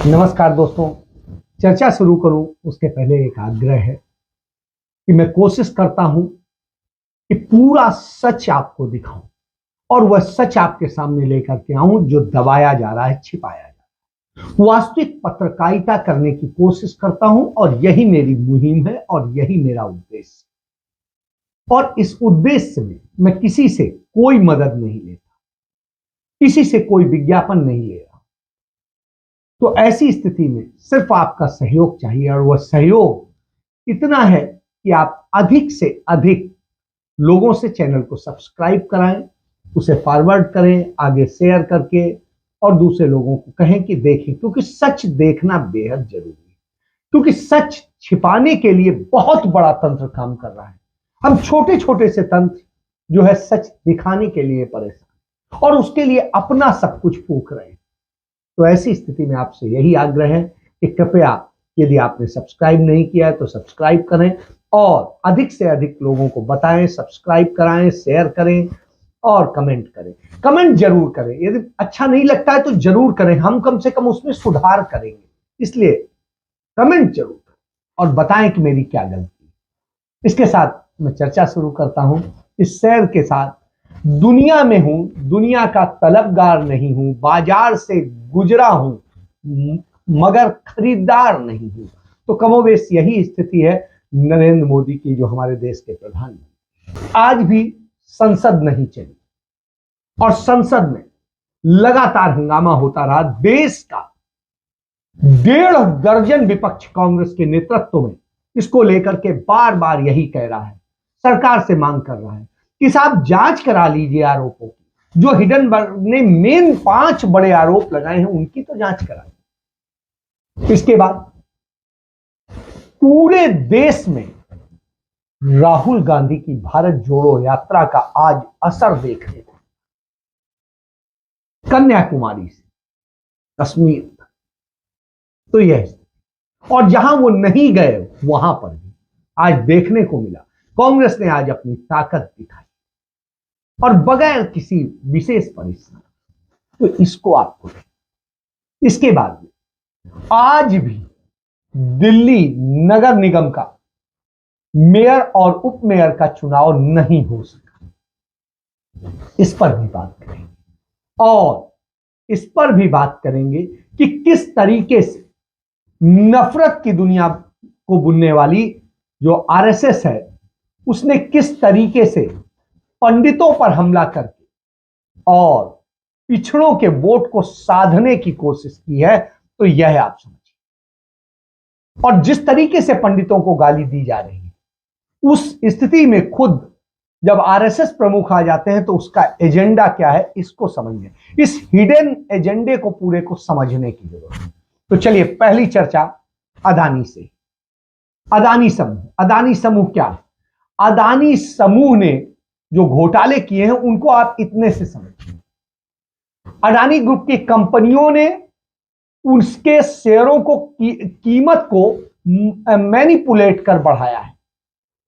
नमस्कार दोस्तों। चर्चा शुरू करूं उसके पहले एक आग्रह है कि मैं कोशिश करता हूं कि पूरा सच आपको दिखाऊं और वह सच आपके सामने लेकर के आऊं जो दबाया जा रहा है, छिपाया जा रहा है। वास्तविक पत्रकारिता करने की कोशिश करता हूं और यही मेरी मुहिम है और यही मेरा उद्देश्य। और इस उद्देश्य में मैं किसी से कोई मदद नहीं लेता, किसी से कोई विज्ञापन नहीं ले रहा। तो ऐसी स्थिति में सिर्फ आपका सहयोग चाहिए और वह सहयोग इतना है कि आप अधिक से अधिक लोगों से चैनल को सब्सक्राइब कराएं, उसे फॉरवर्ड करें आगे शेयर करके और दूसरे लोगों को कहें कि देखें, क्योंकि सच देखना बेहद जरूरी है। क्योंकि सच छिपाने के लिए बहुत बड़ा तंत्र काम कर रहा है। हम छोटे छोटे से तंत्र जो है सच दिखाने के लिए परेशान और उसके लिए अपना सब कुछ फूंक रहे हैं। तो ऐसी स्थिति में आपसे यही आग्रह है कि कृपया यदि आपने सब्सक्राइब नहीं किया है तो सब्सक्राइब करें और अधिक से अधिक लोगों को बताएं, सब्सक्राइब कराएं, शेयर करें और कमेंट करें। कमेंट जरूर करें, यदि अच्छा नहीं लगता है तो जरूर करें, हम कम से कम उसमें सुधार करेंगे। इसलिए कमेंट जरूर करें और बताएं कि मेरी क्या गलती है। इसके साथ मैं चर्चा शुरू करता हूं इस शेर के साथ। दुनिया में हूं, दुनिया का तलबगार नहीं हूं, बाजार से गुजरा हूं मगर खरीदार नहीं हूं। तो कमोबेश यही स्थिति है नरेंद्र मोदी की, जो हमारे देश के प्रधानमंत्री। आज भी संसद नहीं चली और संसद में लगातार हंगामा होता रहा। देश का 1.5 दर्जन विपक्ष कांग्रेस के नेतृत्व में इसको लेकर के बार बार यही कह रहा है, सरकार से मांग कर रहा है कि साहब जांच करा लीजिए आरोपों की। जो हिडनबर्ग ने मेन 5 बड़े आरोप लगाए हैं उनकी तो जांच कराइए। इसके बाद पूरे देश में राहुल गांधी की भारत जोड़ो यात्रा का आज असर देखने को, कन्याकुमारी से कश्मीर तक, तो यह और जहां वो नहीं गए वहां पर भी आज देखने को मिला। कांग्रेस ने आज अपनी ताकत दिखाई और बगैर किसी विशेष परिश्रम। तो इसको आपको इसके बाद आज भी दिल्ली नगर निगम का मेयर और उप मेयर का चुनाव नहीं हो सका। इस पर भी बात करेंगे और इस पर भी बात करेंगे कि किस तरीके से नफरत की दुनिया को बुनने वाली जो आरएसएस है उसने किस तरीके से पंडितों पर हमला करके और पिछड़ों के वोट को साधने की कोशिश की है। तो यह आप समझिए। और जिस तरीके से पंडितों को गाली दी जा रही है, उस स्थिति में खुद जब आरएसएस प्रमुख आ जाते हैं तो उसका एजेंडा क्या है इसको समझिए। इस हिडन एजेंडे को पूरे को समझने की जरूरत है। तो चलिए पहली चर्चा अदानी से। अदानी समूह क्या है? अदानी समूह ने जो घोटाले किए हैं उनको आप इतने से समझिए। अडानी ग्रुप की कंपनियों ने उसके शेयरों को कीमत को मैनिपुलेट कर बढ़ाया है।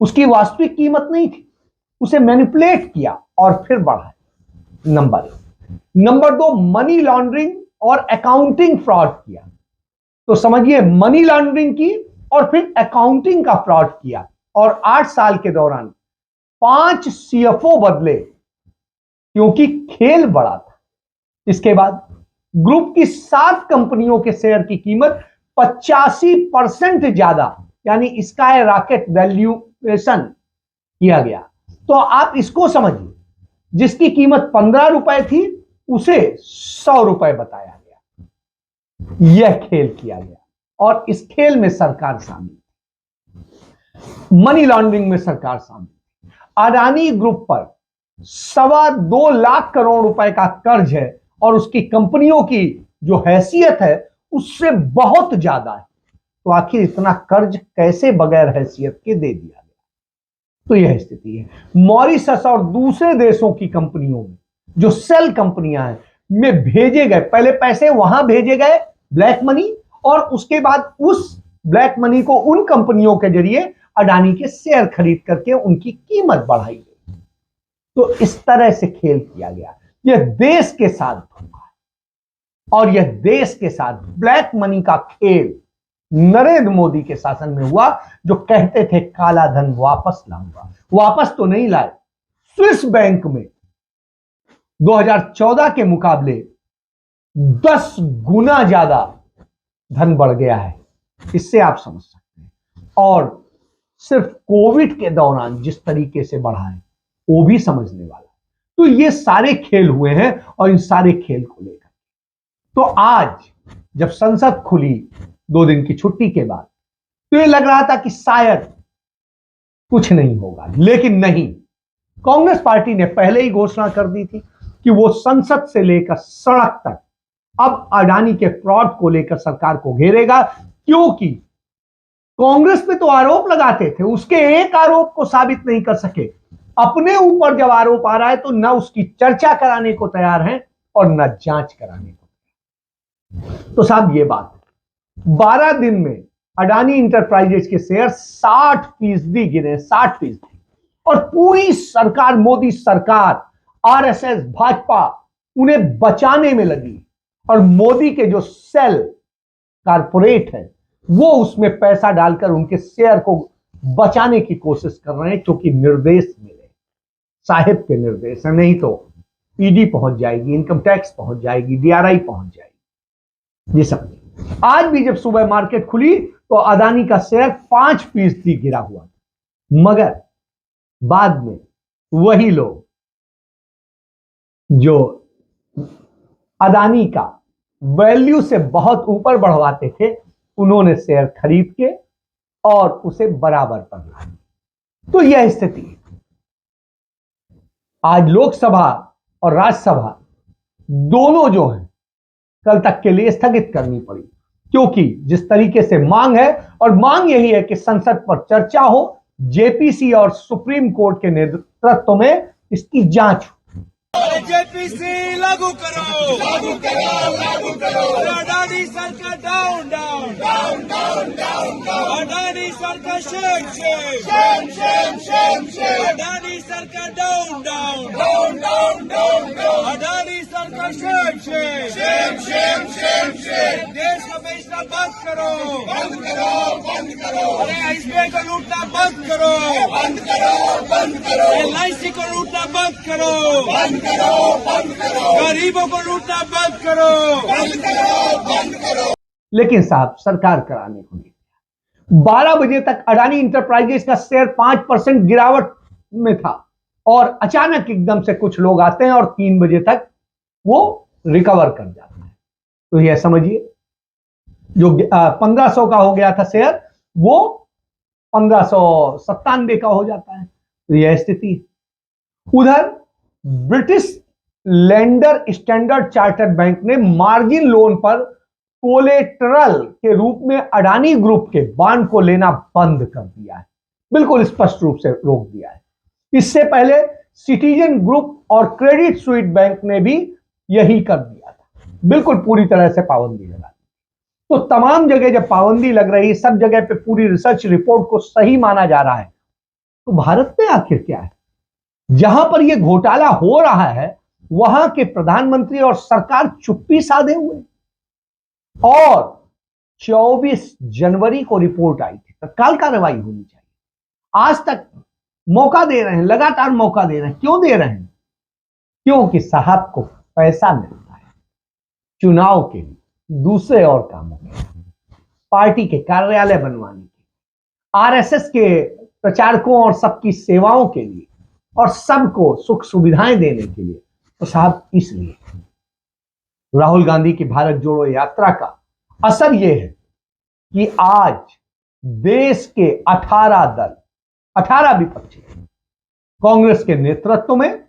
उसकी वास्तविक कीमत नहीं थी, उसे मैनिपुलेट किया और फिर बढ़ाया। नंबर 1। नंबर 2, मनी लॉन्ड्रिंग और अकाउंटिंग फ्रॉड किया। तो समझिए, मनी लॉन्ड्रिंग की और फिर अकाउंटिंग का फ्रॉड किया और 8 साल के दौरान 5 सीएफओ बदले, क्योंकि खेल बड़ा था। इसके बाद ग्रुप की 7 कंपनियों के शेयर की कीमत 85% ज्यादा, यानी स्काई रॉकेट वैल्यूएशन किया गया। तो आप इसको समझिए, जिसकी कीमत 15 रुपए थी उसे 100 रुपए बताया गया। यह खेल किया गया और इस खेल में सरकार शामिल, मनी लॉन्ड्रिंग में सरकार शामिल। अडानी ग्रुप पर 2.25 लाख करोड़ रुपए का कर्ज है और उसकी कंपनियों की जो हैसियत है उससे बहुत ज्यादा है। तो आखिर इतना कर्ज कैसे बगैर हैसियत के दे दिया गया? तो यह स्थिति है। मॉरिशस और दूसरे देशों की कंपनियों में जो सेल कंपनियां हैं में भेजे गए, पहले पैसे वहां भेजे गए ब्लैक मनी, और उसके बाद उस ब्लैक मनी को उन कंपनियों के जरिए अडानी के शेयर खरीद करके उनकी कीमत बढ़ाई गई। तो इस तरह से खेल किया गया। यह देश के साथ धोखा है। और यह देश के साथ ब्लैक मनी का खेल नरेंद्र मोदी के शासन में हुआ, जो कहते थे काला धन वापस लाऊंगा। वापस तो नहीं लाए। स्विस बैंक में 2014 के मुकाबले 10 गुना ज्यादा धन बढ़ गया है। इससे आप समझ सकते हैं। और सिर्फ कोविड के दौरान जिस तरीके से बढ़ा है वो भी समझने वाला। तो ये सारे खेल हुए हैं और इन सारे खेल को लेकर तो आज जब संसद खुली 2 दिन की छुट्टी के बाद, तो ये लग रहा था कि शायद कुछ नहीं होगा, लेकिन नहीं। कांग्रेस पार्टी ने पहले ही घोषणा कर दी थी कि वो संसद से लेकर सड़क तक अब अडानी के फ्रॉड को लेकर सरकार को घेरेगा, क्योंकि कांग्रेस पे तो आरोप लगाते थे, उसके एक आरोप को साबित नहीं कर सके। अपने ऊपर जब आरोप आ रहा है तो न उसकी चर्चा कराने को तैयार हैं और न जांच कराने को। तो साहब ये बात 12 दिन में अडानी इंटरप्राइजेज के शेयर 60% गिरे, 60%। और पूरी सरकार, मोदी सरकार, आरएसएस, भाजपा उन्हें बचाने में लगी। और मोदी के जो सेल कारपोरेट है वो उसमें पैसा डालकर उनके शेयर को बचाने की कोशिश कर रहे हैं, क्योंकि निर्देश मिले, साहिब के निर्देश है। नहीं तो ईडी पहुंच जाएगी, इनकम टैक्स पहुंच जाएगी, डीआरआई पहुंच जाएगी। ये सब आज भी जब सुबह मार्केट खुली तो अदानी का शेयर 5% गिरा हुआ, मगर बाद में वही लोग जो अदानी का वैल्यू से बहुत ऊपर बढ़वाते थे, उन्होंने शेयर खरीद के और उसे बराबर पर ला दिया। तो यह स्थिति है। आज लोकसभा और राज्यसभा दोनों जो है कल तक के लिए स्थगित करनी पड़ी, क्योंकि जिस तरीके से मांग है, और मांग यही है कि संसद पर चर्चा हो, जेपीसी और सुप्रीम कोर्ट के नेतृत्व में इसकी जांच हो। जेपीसी लागू करो, लागू करो, लागू करो। अडानी सरकार down down down down down down. Adani सरकार shame shame shame shame shame shame. Adani सरकार down down down down down down. Adani सरकार shame shame shame shame shame shame. देश का बेचना बंद करो, बंद करो, बंद करो। अरे एसबीआई को लूटना बंद करो, बंद करो, बंद करो। एलआईसी को लूटना बंद करो, बंद करो, बंद करो। गरीबों को लूटना बंद करो, बंद करो, बंद करो। लेकिन साहब सरकार कराने को नहीं। 12 बजे तक अडानी इंटरप्राइजेज का शेयर 5% गिरावट में था, और अचानक एकदम से कुछ लोग आते हैं और 3 बजे तक वो रिकवर कर जाते हैं। तो यह समझिए, जो 1500 का हो गया था शेयर, वो 1597 का हो जाता है। तो यह स्थिति। उधर British lender standard chartered bank ने मार्जिन लोन पर कोलेटरल के रूप में अडानी ग्रुप के बॉन्ड को लेना बंद कर दिया है, बिल्कुल स्पष्ट रूप से रोक दिया है। इससे पहले सिटीजन ग्रुप और क्रेडिट स्विस बैंक ने भी यही कर दिया था, बिल्कुल पूरी तरह से पाबंदी लगा दी। तो तमाम जगह जब पाबंदी लग रही, सब जगह पे पूरी रिसर्च रिपोर्ट को सही माना जा रहा है, तो भारत में आखिर क्या है? जहां पर यह घोटाला हो रहा है वहां के प्रधानमंत्री और सरकार चुप्पी साधे हुए, और 24 जनवरी को रिपोर्ट आई थी, तत्काल कार्रवाई होनी चाहिए। आज तक मौका दे रहे हैं, लगातार मौका दे रहे हैं। क्यों दे रहे हैं? क्योंकि साहब को पैसा मिलता है चुनाव के लिए, दूसरे और कामों के लिए, पार्टी के कार्यालय बनवाने के, आरएसएस के प्रचारकों और सबकी सेवाओं के लिए, और सबको सुख सुविधाएं देने के लिए। तो साहब इसलिए राहुल गांधी की भारत जोड़ो यात्रा का असर यह है कि आज देश के 18 दल, 18 विपक्षी कांग्रेस के नेतृत्व में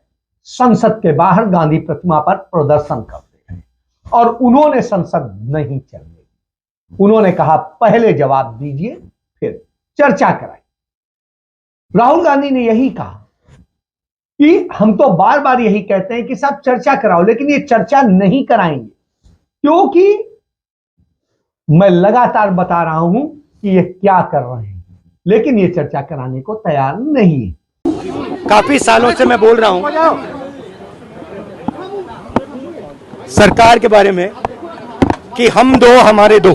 संसद के बाहर गांधी प्रतिमा पर प्रदर्शन करते हैं, और उन्होंने संसद नहीं चलने दी। उन्होंने कहा पहले जवाब दीजिए फिर चर्चा कराइए। राहुल गांधी ने यही कहा कि हम तो बार बार यही कहते हैं कि सब चर्चा कराओ, लेकिन ये चर्चा नहीं कराएंगे, क्योंकि मैं लगातार बता रहा हूं कि ये क्या कर रहे हैं, लेकिन ये चर्चा कराने को तैयार नहीं है। काफी सालों से मैं बोल रहा हूं सरकार के बारे में, कि हम दो हमारे दो।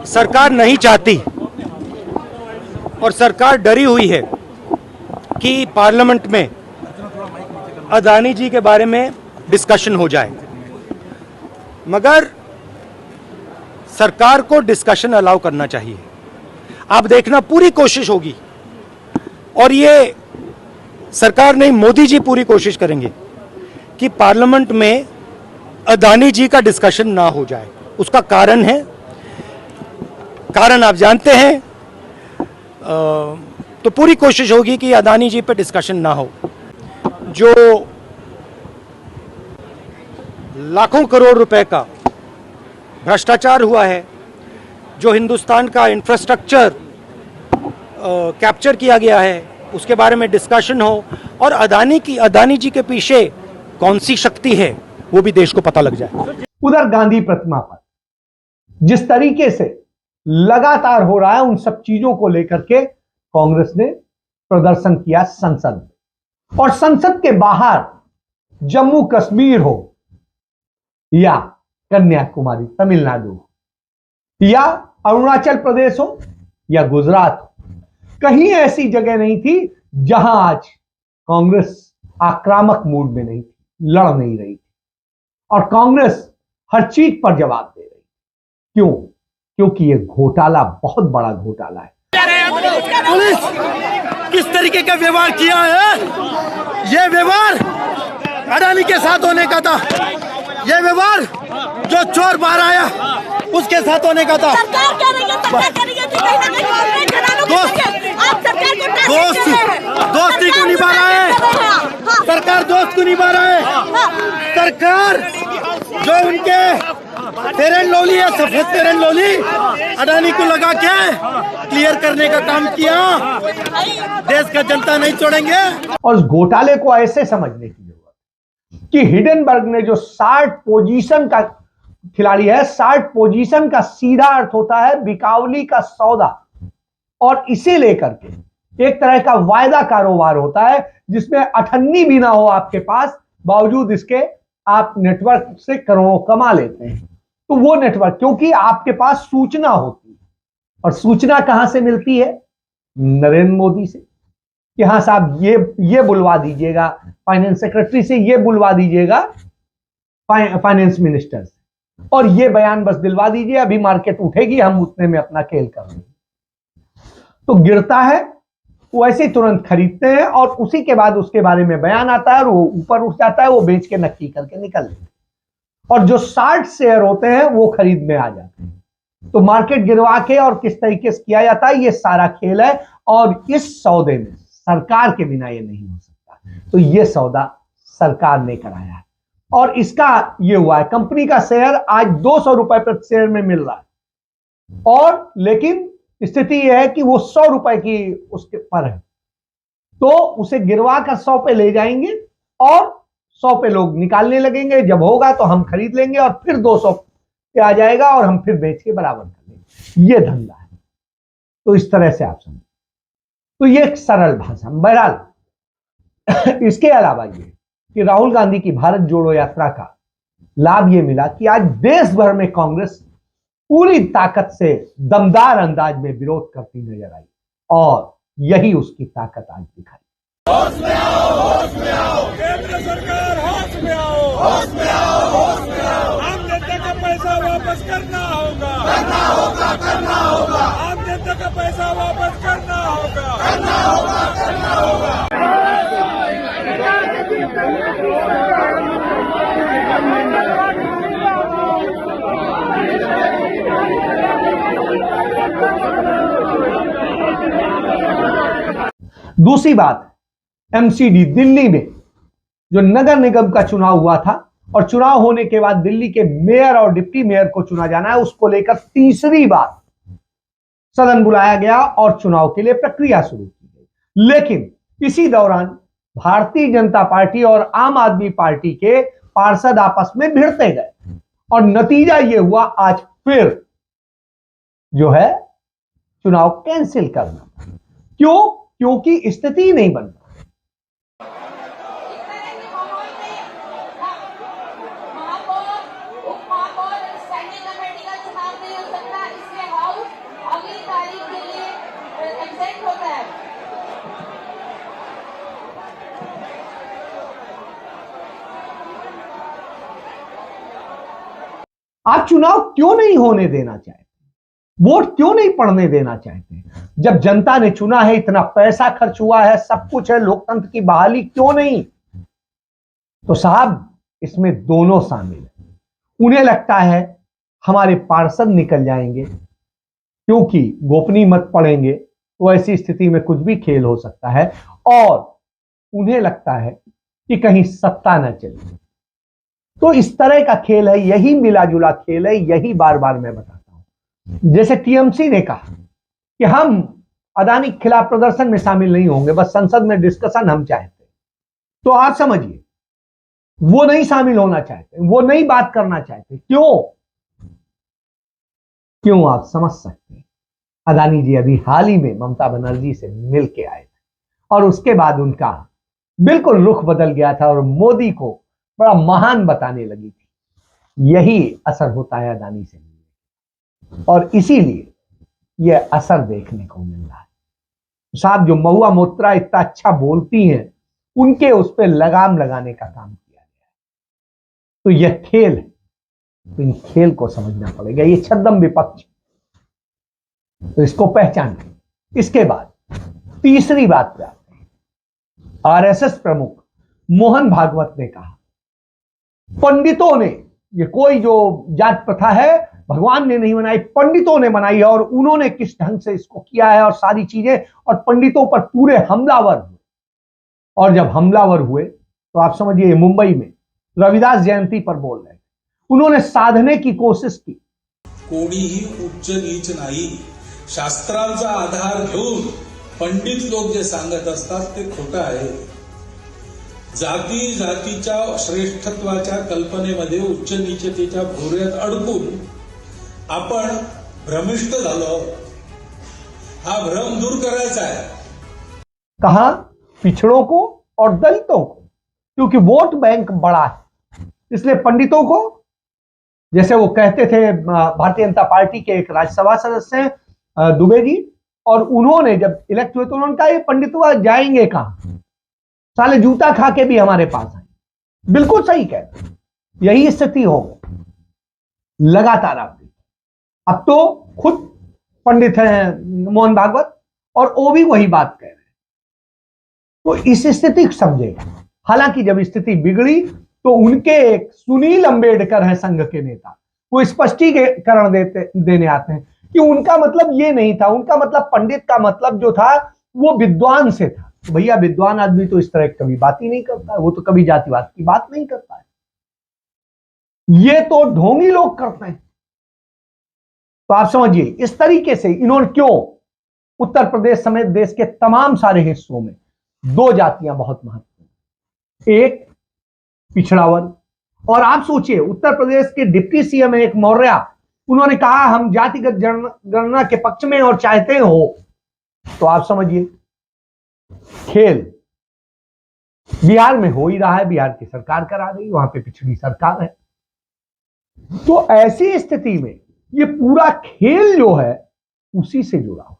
सरकार नहीं चाहती और सरकार डरी हुई है कि पार्लियामेंट में अदानी जी के बारे में डिस्कशन हो जाए, मगर सरकार को डिस्कशन अलाउ करना चाहिए। आप देखना, पूरी कोशिश होगी, और ये सरकार नहीं, मोदी जी पूरी कोशिश करेंगे कि पार्लियामेंट में अदानी जी का डिस्कशन ना हो जाए। उसका कारण है, कारण आप जानते हैं, तो पूरी कोशिश होगी कि अदानी जी पे डिस्कशन ना हो। जो लाखों करोड़ रुपए का भ्रष्टाचार हुआ है, जो हिंदुस्तान का इंफ्रास्ट्रक्चर कैप्चर किया गया है, उसके बारे में डिस्कशन हो, और अदानी जी के पीछे कौन सी शक्ति है वो भी देश को पता लग जाए। उधर गांधी प्रतिमा पर जिस तरीके से लगातार हो रहा है, उन सब चीजों को लेकर के कांग्रेस ने प्रदर्शन किया संसद में, और संसद के बाहर जम्मू कश्मीर हो या कन्याकुमारी तमिलनाडु हो या अरुणाचल प्रदेश हो या गुजरात हो, कहीं ऐसी जगह नहीं थी जहां आज कांग्रेस आक्रामक मूड में नहीं थी, लड़ नहीं रही थी, और कांग्रेस हर चीज पर जवाब दे रही। क्यों? क्योंकि ये घोटाला बहुत बड़ा घोटाला है। पुलिस किस तरीके का व्यवहार किया है? ये व्यवहार अडानी के साथ होने का था। ये व्यवहार जो चोर बाहर आया उसके साथ होने का था। दोस्ती को निभा रहा है सरकार, दोस्त को निभा रहा है सरकार। जो उनके फेयर एंड लवली है, सफेद फेयर एंड लवली, अडानी को लगा के क्लियर करने का काम किया। देश का जनता नहीं छोड़ेंगे। और उस घोटाले को ऐसे समझने की जरूरत कि हिडेनबर्ग ने जो 60 पोजीशन का खिलाड़ी है, 60 पोजीशन का सीधा अर्थ होता है बिकावली का सौदा, और इसे लेकर के एक तरह का वायदा कारोबार होता है जिसमें अठन्नी भी ना हो आपके पास, बावजूद इसके आप नेटवर्क से करोड़ों कमा लेते हैं। तो वो नेटवर्क, क्योंकि आपके पास सूचना होती है, और सूचना कहां से मिलती है? नरेंद्र मोदी से, कि हाँ साहब ये बुलवा दीजिएगा फाइनेंस सेक्रेटरी से, ये बुलवा दीजिएगा फाइनेंस मिनिस्टर से, और ये बयान बस दिलवा दीजिए, अभी मार्केट उठेगी, हम उतने में अपना खेल कर लेंगे। तो गिरता है वो ऐसे तुरंत खरीदते हैं, और उसी के बाद उसके बारे में बयान आता है और वो ऊपर उठ जाता है, वो बेच के नक्की करके निकल लेते हैं, और जो 60 शेयर होते हैं वो खरीद में आ जाते हैं। तो मार्केट गिरवा के और किस तरीके से किया जाता है, ये सारा खेल है, और इस सौदे में सरकार के बिना ये नहीं हो सकता। तो ये सौदा सरकार ने कराया है, और इसका ये हुआ है, कंपनी का शेयर आज 200 रुपए प्रति शेयर में मिल रहा है, और लेकिन स्थिति यह है कि वो 100 रुपए की उसके पर है, तो उसे गिरवा कर 100 पे ले जाएंगे और 100 पे लोग निकालने लगेंगे। जब होगा तो हम खरीद लेंगे और फिर 200 पे आ जाएगा और हम फिर बेच के बराबर कर लेंगे। ये धंधा है। तो इस तरह से आप समझ, तो ये एक सरल भाषा। बहरहाल इसके अलावा ये कि राहुल गांधी की भारत जोड़ो यात्रा का लाभ ये मिला कि आज देश भर में कांग्रेस पूरी ताकत से दमदार अंदाज में विरोध करती नजर आई, और यही उसकी ताकत आज दिखाई। होश में आओ, होश में आओ, केंद्र सरकार होश में आओ, होश में आओ, होश में आओ। आम जनता का पैसा वापस करना होगा, करना होगा, करना होगा। आम जनता का पैसा वापस करना होगा, करना होगा, करना होगा। दूसरी बात, एमसीडी दिल्ली में जो नगर निगम का चुनाव हुआ था, और चुनाव होने के बाद दिल्ली के मेयर और डिप्टी मेयर को चुना जाना है, उसको लेकर तीसरी बार सदन बुलाया गया और चुनाव के लिए प्रक्रिया शुरू की गई। लेकिन इसी दौरान भारतीय जनता पार्टी और आम आदमी पार्टी के पार्षद आपस में भिड़ते गए, और नतीजा यह हुआ आज फिर जो है चुनाव कैंसिल करना। क्यों? क्योंकि स्थिति नहीं बन रही। आप चुनाव क्यों नहीं होने देना चाहते? वोट क्यों नहीं पड़ने देना चाहते? जब जनता ने चुना है, इतना पैसा खर्च हुआ है, सब कुछ है, लोकतंत्र की बहाली क्यों नहीं? तो साहब, इसमें दोनों शामिल है। उन्हें लगता है हमारे पार्षद निकल जाएंगे, क्योंकि गोपनीय मत पड़ेंगे, तो ऐसी स्थिति में कुछ भी खेल हो सकता है, और उन्हें लगता है कि कहीं सत्ता न चले। तो इस तरह का खेल है, यही मिला जुला खेल है, यही बार बार मैं बताता हूं। जैसे टीएमसी ने कहा कि हम अदानी के खिलाफ प्रदर्शन में शामिल नहीं होंगे, बस संसद में डिस्कशन हम चाहते। तो आप समझिए, वो नहीं शामिल होना चाहते, वो नहीं बात करना चाहते। क्यों आप समझ सकते हैं। अदानी जी अभी हाल ही में ममता बनर्जी से मिल के आए थे, और उसके बाद उनका बिल्कुल रुख बदल गया था और मोदी को बड़ा महान बताने लगी थी। यही असर होता है अदानी से मिलने, और इसीलिए यह असर देखने को मिल रहा है। साहब, जो महुआ मोत्रा इतना अच्छा बोलती हैं, उनके उस पर लगाम लगाने का काम किया गया है। तो यह खेल है, तो इन खेल को समझना पड़ेगा। ये छद्म विपक्ष, तो इसको पहचानें। इसके बाद तीसरी बात पे आते हैं। आरएसएस प्रमुख मोहन भागवत ने कहा, पंडितों ने, ये कोई जो जात प्रथा है भगवान ने नहीं बनाई, पंडितों ने बनाई है, और उन्होंने किस ढंग से इसको किया है और सारी चीजें, और पंडितों पर पूरे हमलावर हुए। और जब हमलावर हुए तो आप समझिए, मुंबई में रविदास जयंती पर बोल रहे, उन्होंने साधने की कोशिश की। कोणीही उच्च नीच नाही, शास्त्रांचा आधार घेऊन पंडित लोक जे सांगत असतात ते खोटं आहे। जाती जातीच्या श्रेष्ठत्वाच्या कल्पनेमध्ये उच्च नीचतेच्या भोवऱ्यात अडकून आपण भ्रमिष्ट झालो। हा भ्रम दूर करायचा है। कहा? पिछड़ों को और दलितों को, क्योंकि वोट बैंक बड़ा है, इसलिए पंडितों को, जैसे वो कहते थे, भारतीय जनता पार्टी के एक राज्यसभा सदस्य हैं दुबे जी, और उन्होंने जब इलेक्ट हुए तो उन्होंने कहा ये पंडितवा जाएंगे कहां, साले जूता खा के भी हमारे पास आए। बिल्कुल सही कहते हैं, यही स्थिति हो गई लगातार। आप देखिए, अब तो खुद पंडित हैं मोहन भागवत, और वो भी वही बात कह रहे हैं। तो इस स्थिति को समझेगा। हालांकि जब स्थिति बिगड़ी तो उनके एक सुनील अंबेडकर हैं संघ के नेता, वो स्पष्टीकरण देने आते हैं कि उनका मतलब ये नहीं था, उनका मतलब पंडित का मतलब जो था वो विद्वान से था। तो भैया, विद्वान आदमी तो इस तरह कभी बात ही नहीं करता है, वो तो कभी जातिवाद की बात नहीं करता है, ये तो ढोंगी लोग करते हैं। तो आप समझिए, इस तरीके से इन्होंने क्यों उत्तर प्रदेश समेत देश के तमाम सारे हिस्सों में दो जातियां बहुत महत्वपूर्ण, एक पिछड़ा वर्ग, और आप सोचिए उत्तर प्रदेश के डिप्टी सीएम एक मौर्य, उन्होंने कहा हम जातिगत गणना के पक्ष में और चाहते हो। तो आप समझिए, खेल बिहार में हो ही रहा है, बिहार की सरकार करा रही, वहां पे पिछड़ी सरकार है। तो ऐसी स्थिति में ये पूरा खेल जो है उसी से जुड़ा हो,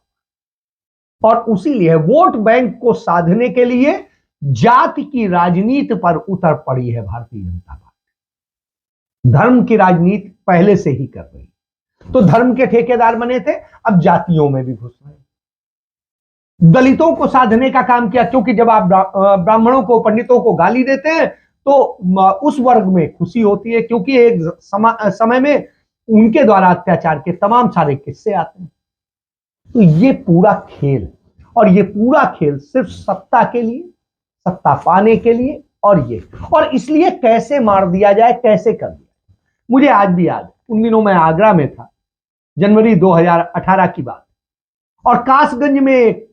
और उसी लिए वोट बैंक को साधने के लिए जाति की राजनीति पर उतर पड़ी है भारतीय जनता पार्टी। धर्म की राजनीति पहले से ही कर रही, तो धर्म के ठेकेदार बने थे, अब जातियों में भी घुस रहे। दलितों को साधने का काम किया, क्योंकि जब आप ब्राह्मणों को, पंडितों को गाली देते हैं तो उस वर्ग में खुशी होती है, क्योंकि एक समय में उनके द्वारा अत्याचार के तमाम सारे किस्से आते हैं। तो ये पूरा खेल, और ये पूरा खेल सिर्फ सत्ता के लिए, सत्ता पाने के लिए, और इसलिए कैसे मार दिया जाए, कैसे कर दिया। मुझे आज भी याद, उन दिनों मैं आगरा में था, जनवरी 2018 की बात, और कासगंज में एक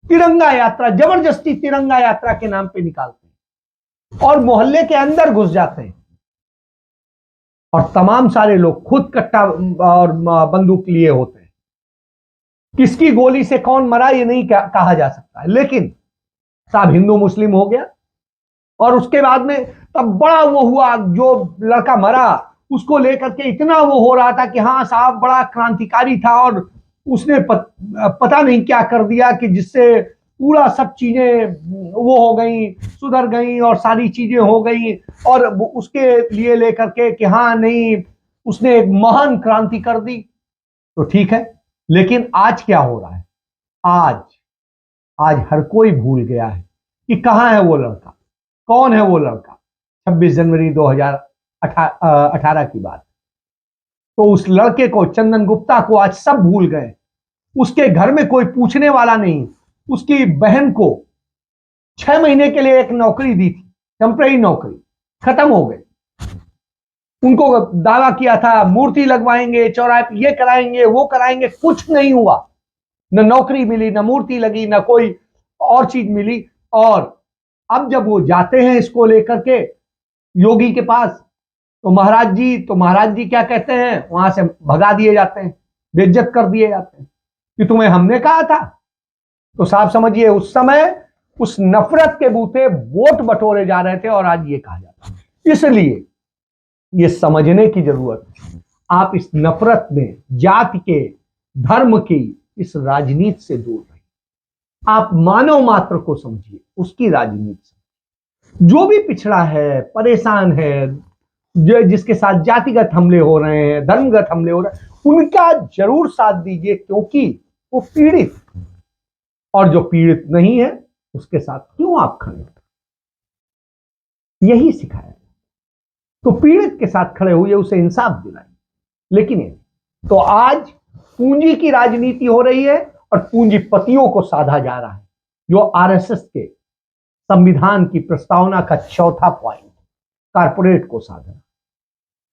तिरंगा यात्रा, जबरदस्ती तिरंगा यात्रा के नाम पे निकालते हैं और मोहल्ले के अंदर घुस जाते हैं, और तमाम सारे लोग खुद कट्टा और बंदूक लिए होते हैं। किसकी गोली से कौन मरा ये नहीं कहा जा सकता है, लेकिन साहब हिंदू मुस्लिम हो गया, और उसके बाद में तब बड़ा वो हुआ, जो लड़का मरा उसको लेकर के इतना वो हो रहा था कि हाँ साहब बड़ा क्रांतिकारी था, और उसने पता नहीं क्या कर दिया कि जिससे पूरा सब चीजें वो हो गई, सुधर गई, और सारी चीजें हो गई, और उसके लिए लेकर के कि हाँ नहीं उसने एक महान क्रांति कर दी, तो ठीक है। लेकिन आज क्या हो रहा है? आज हर कोई भूल गया है कि कहां है वो लड़का, कौन है वो लड़का। 26 जनवरी 2018 की बात। तो उस लड़के को, चंदन गुप्ता को, आज सब भूल गए। उसके घर में कोई पूछने वाला नहीं। उसकी बहन को 6 महीने के लिए एक नौकरी दी थी, टेम्परेरी नौकरी, खत्म हो गई। उनको दावा किया था मूर्ति लगवाएंगे, चौराहे पे ये कराएंगे, वो कराएंगे, कुछ नहीं हुआ। न नौकरी मिली, न मूर्ति लगी, न कोई और चीज मिली। और अब जब वो जाते हैं इसको लेकर के योगी के पास, तो महाराज जी क्या कहते हैं, वहां से भगा दिए जाते हैं, बेइज्जत कर दिए जाते हैं कि तुम्हें हमने कहा था। तो साफ समझिए, उस समय उस नफरत के बूते वोट बटोरे जा रहे थे और आज ये कहा जाता है। इसलिए ये समझने की जरूरत है, आप इस नफरत में, जाति के, धर्म की इस राजनीति से दूर रहिए। आप मानव मात्र को समझिए, उसकी राजनीति से। जो भी पिछड़ा है, परेशान है, जिसके साथ जातिगत हमले हो रहे हैं, धर्मगत हमले हो रहे हैं, उनका जरूर साथ दीजिए, क्योंकि वो पीड़ित। और जो पीड़ित नहीं है उसके साथ क्यों आप खड़े हो? यही सिखाया। तो पीड़ित के साथ खड़े हुए उसे इंसाफ दिलाइए। लेकिन तो आज पूंजी की राजनीति हो रही है और पूंजीपतियों को साधा जा रहा है, जो आरएसएस के संविधान की प्रस्तावना का चौथा पॉइंट, कारपोरेट को साधना।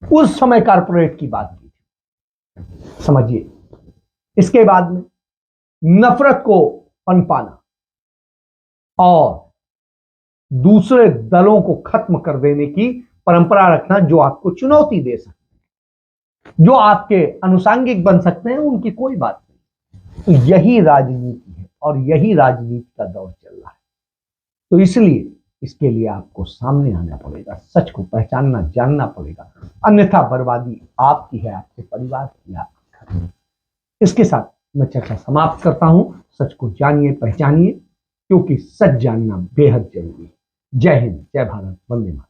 उस समय कारपोरेट की बात की थी, समझिए। इसके बाद में नफरत को पनपाना और दूसरे दलों को खत्म कर देने की परंपरा रखना, जो आपको चुनौती दे सकते हैं, जो आपके अनुसांगिक बन सकते हैं, उनकी कोई बात नहीं। तो यही राजनीति है और यही राजनीति का दौर चल रहा है। तो इसलिए इसके लिए आपको सामने आना पड़ेगा, सच को पहचानना, जानना पड़ेगा, अन्यथा बर्बादी आपकी है, आपके परिवार की, आपके घर। इसके साथ मैं चर्चा समाप्त करता हूं। सच को जानिए, पहचानिए, क्योंकि सच जानना बेहद जरूरी है। जय हिंद, जय भारत, वंदे मातरम।